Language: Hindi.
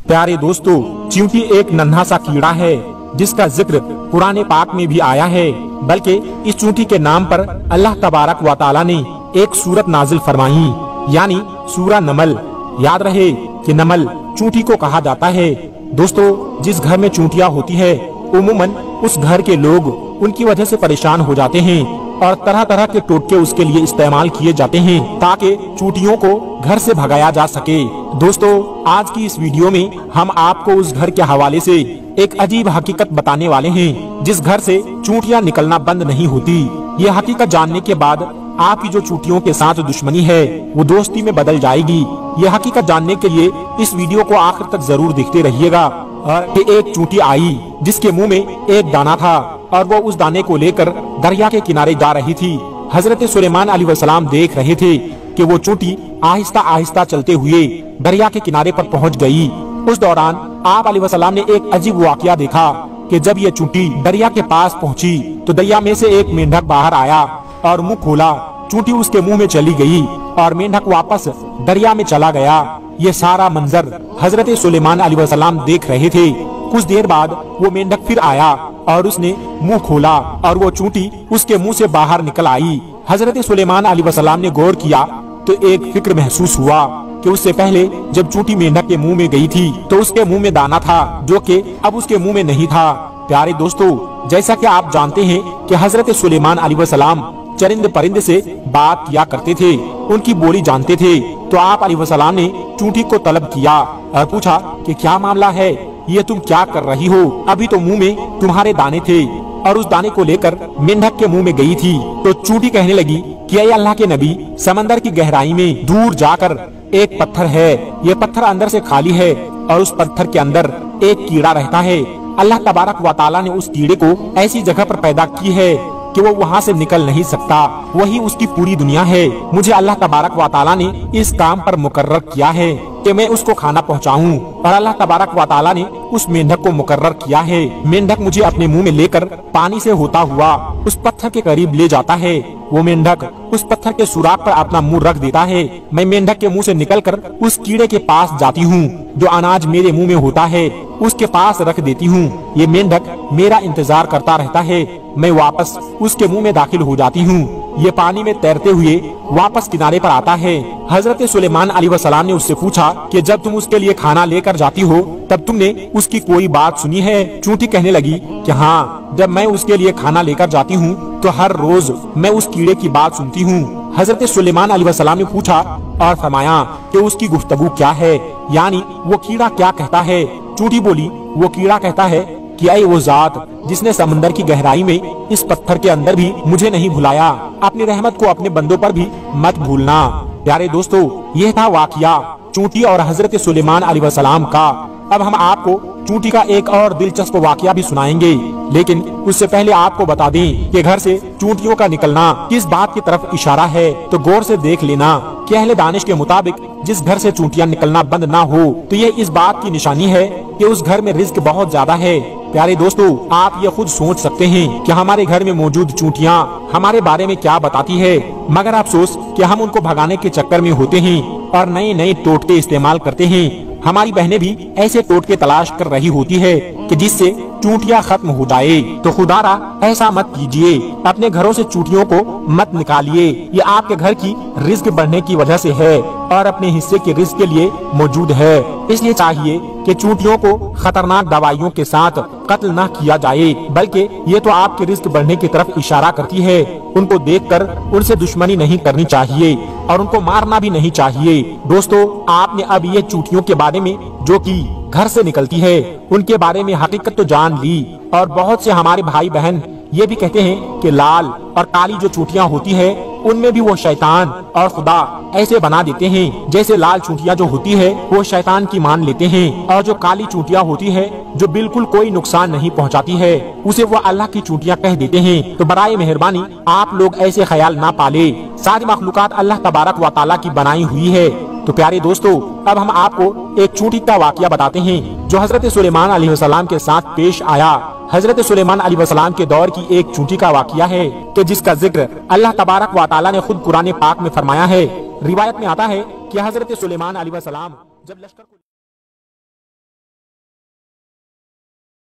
प्यारे दोस्तों, चींटी एक नन्हा सा कीड़ा है जिसका जिक्र पुराने पाक में भी आया है। बल्कि इस चींटी के नाम पर अल्लाह तबारक व तआला ने एक सूरत नाजिल फरमाई, यानी सूरा नमल। याद रहे कि नमल चींटी को कहा जाता है। दोस्तों, जिस घर में चींटियां होती है उमूमन उस घर के लोग उनकी वजह से परेशान हो जाते हैं और तरह तरह के टोटके उसके लिए इस्तेमाल किए जाते हैं ताकि चींटियों को घर से भगाया जा सके। दोस्तों, आज की इस वीडियो में हम आपको उस घर के हवाले से एक अजीब हकीकत बताने वाले हैं जिस घर से चींटियां निकलना बंद नहीं होती। ये हकीकत जानने के बाद आपकी जो चींटियों के साथ दुश्मनी है वो दोस्ती में बदल जाएगी। ये हकीकत जानने के लिए इस वीडियो को आखिर तक जरूर देखते रहिएगा। और एक चींटी आई जिसके मुंह में एक दाना था और वो उस दाने को लेकर दरिया के किनारे जा रही थी। हजरत सुलेमान अलैहिस्सलाम देख रहे थे कि वो चींटी आहिस्ता आहिस्ता चलते हुए दरिया के किनारे पर पहुंच गई। उस दौरान आप अलैहिस्सलाम ने एक अजीब वाकया देखा कि जब ये चींटी दरिया के पास पहुंची तो दरिया में से एक मेंढक बाहर आया और मुंह खोला। चींटी उसके मुंह में चली गई और मेंढक वापस दरिया में चला गया। ये सारा मंजर हजरत सुलेमान अलैहिस्सलाम देख रहे थे। कुछ देर बाद वो मेंढक फिर आया और उसने मुंह खोला और वो चींटी उसके मुंह से बाहर निकल आई। हजरत सुलेमान अलैहिस्सलाम ने गौर किया तो एक फिक्र महसूस हुआ कि उससे पहले जब चींटी मेंढक के मुंह में गई थी तो उसके मुंह में दाना था जो कि अब उसके मुंह में नहीं था। प्यारे दोस्तों, जैसा कि आप जानते हैं कि हजरत सुलेमान अलैहिस्सलाम चरिंद परिंद से बात किया करते थे, उनकी बोली जानते थे। तो आप अलैहिस्सलाम ने चींटी को तलब किया और पूछा कि क्या मामला है, ये तुम क्या कर रही हो? अभी तो मुंह में तुम्हारे दाने थे। और उस दाने को लेकर मेंढक के मुंह में गई थी। तो चींटी कहने लगी कि ऐ अल्लाह के नबी, समंदर की गहराई में दूर जाकर एक पत्थर है, ये पत्थर अंदर से खाली है और उस पत्थर के अंदर एक कीड़ा रहता है। अल्लाह तबारक व तआला ने उस कीड़े को ऐसी जगह पर पैदा की है कि वो वहाँ से निकल नहीं सकता, वही उसकी पूरी दुनिया है। मुझे अल्लाह तबारक व तआला ने इस काम पर मुकर्रर किया है कि मैं उसको खाना पहुँचाऊँ और अल्लाह तबारक व तआला ने उस मेंढक को मुकर्रर किया है। मेंढक मुझे अपने मुंह में लेकर पानी से होता हुआ उस पत्थर के करीब ले जाता है। वो मेंढक उस पत्थर के सुराख पर अपना मुंह रख देता है। मैं मेंढक के मुंह से निकलकर उस कीड़े के पास जाती हूँ जो अनाज मेरे मुंह में होता है, उसके पास रख देती हूँ। ये मेंढक मेरा इंतजार करता रहता है। मैं वापस उसके मुंह में दाखिल हो जाती हूँ। ये पानी में तैरते हुए वापस किनारे पर आता है। हजरत सुलेमान अलैहिस्सलाम ने उससे पूछा कि जब तुम उसके लिए खाना लेकर जाती हो तब तुमने उसकी कोई बात सुनी है? चींटी कहने लगी कि हाँ, जब मैं उसके लिए खाना लेकर जाती हूँ तो हर रोज मैं उस कीड़े की बात सुनती हूँ। हजरत सुलेमान अलैहिस्सलाम ने पूछा और फरमाया कि उसकी गुफ्तगू क्या है, यानी वो कीड़ा क्या कहता है? चींटी बोली, वो कीड़ा कहता है कि ऐ वो जात जिसने समंदर की गहराई में इस पत्थर के अंदर भी मुझे नहीं भुलाया, अपनी रहमत को अपने बंदों पर भी मत भूलना। प्यारे दोस्तों, यह था वाकया चींटी और हजरत सुलेमान अलैहिस्सलाम का। अब हम आपको चींटी का एक और दिलचस्प वाकया भी सुनाएंगे, लेकिन उससे पहले आपको बता दें कि घर से चींटियों का निकलना किस बात की तरफ इशारा है, तो गौर से देख लेना कि अहले दानिश के मुताबिक जिस घर से चींटियां निकलना बंद ना हो तो ये इस बात की निशानी है कि उस घर में रिस्क बहुत ज्यादा है। प्यारे दोस्तों, आप ये खुद सोच सकते हैं कि हमारे घर में मौजूद चींटियां हमारे बारे में क्या बताती है, मगर अफसोस कि हम उनको भगाने के चक्कर में होते हैं और नए नए टोटके इस्तेमाल करते हैं। हमारी बहनें भी ऐसे टोटके तलाश कर रही होती है कि जिससे चींटियां खत्म हो जाए। तो खुदारा ऐसा मत कीजिए, अपने घरों से चींटियों को मत निकालिए। ये आपके घर की रिस्क बढ़ने की वजह से है और अपने हिस्से के रिस्क के लिए मौजूद है। इसलिए चाहिए कि चींटियों को खतरनाक दवाइयों के साथ कत्ल न किया जाए, बल्कि ये तो आपके रिस्क बढ़ने की तरफ इशारा करती है। उनको देखकर उनसे दुश्मनी नहीं करनी चाहिए और उनको मारना भी नहीं चाहिए। दोस्तों, आपने अब ये चींटियों के बारे में जो कि घर से निकलती है उनके बारे में हकीकत तो जान ली। और बहुत से हमारे भाई बहन ये भी कहते हैं कि लाल और काली जो चींटियां होती है उनमें भी वो शैतान और खुदा ऐसे बना देते हैं, जैसे लाल चींटियां जो होती है वो शैतान की मान लेते हैं और जो काली चींटियां होती है जो बिल्कुल कोई नुकसान नहीं पहुंचाती है उसे वो अल्लाह की चींटियां कह देते हैं। तो बराए मेहरबानी आप लोग ऐसे ख्याल ना पाले। सारी मखलूकात अल्लाह तबारक व तआला की बनाई हुई है। तो प्यारे दोस्तों, अब हम आपको एक चींटी का वाकया बताते हैं जो हजरत सुलेमान अलैहिस्सलाम के साथ पेश आया। हजरत सुलेमान अलैहिस्सलाम के दौर की एक चींटी का वाकया है कि जिसका जिक्र अल्लाह तबारक व तआला ने खुद कुरान पाक में फरमाया है। रिवायत में आता है कि हजरत सुलेमान अलैहिस्सलाम जब लश्कर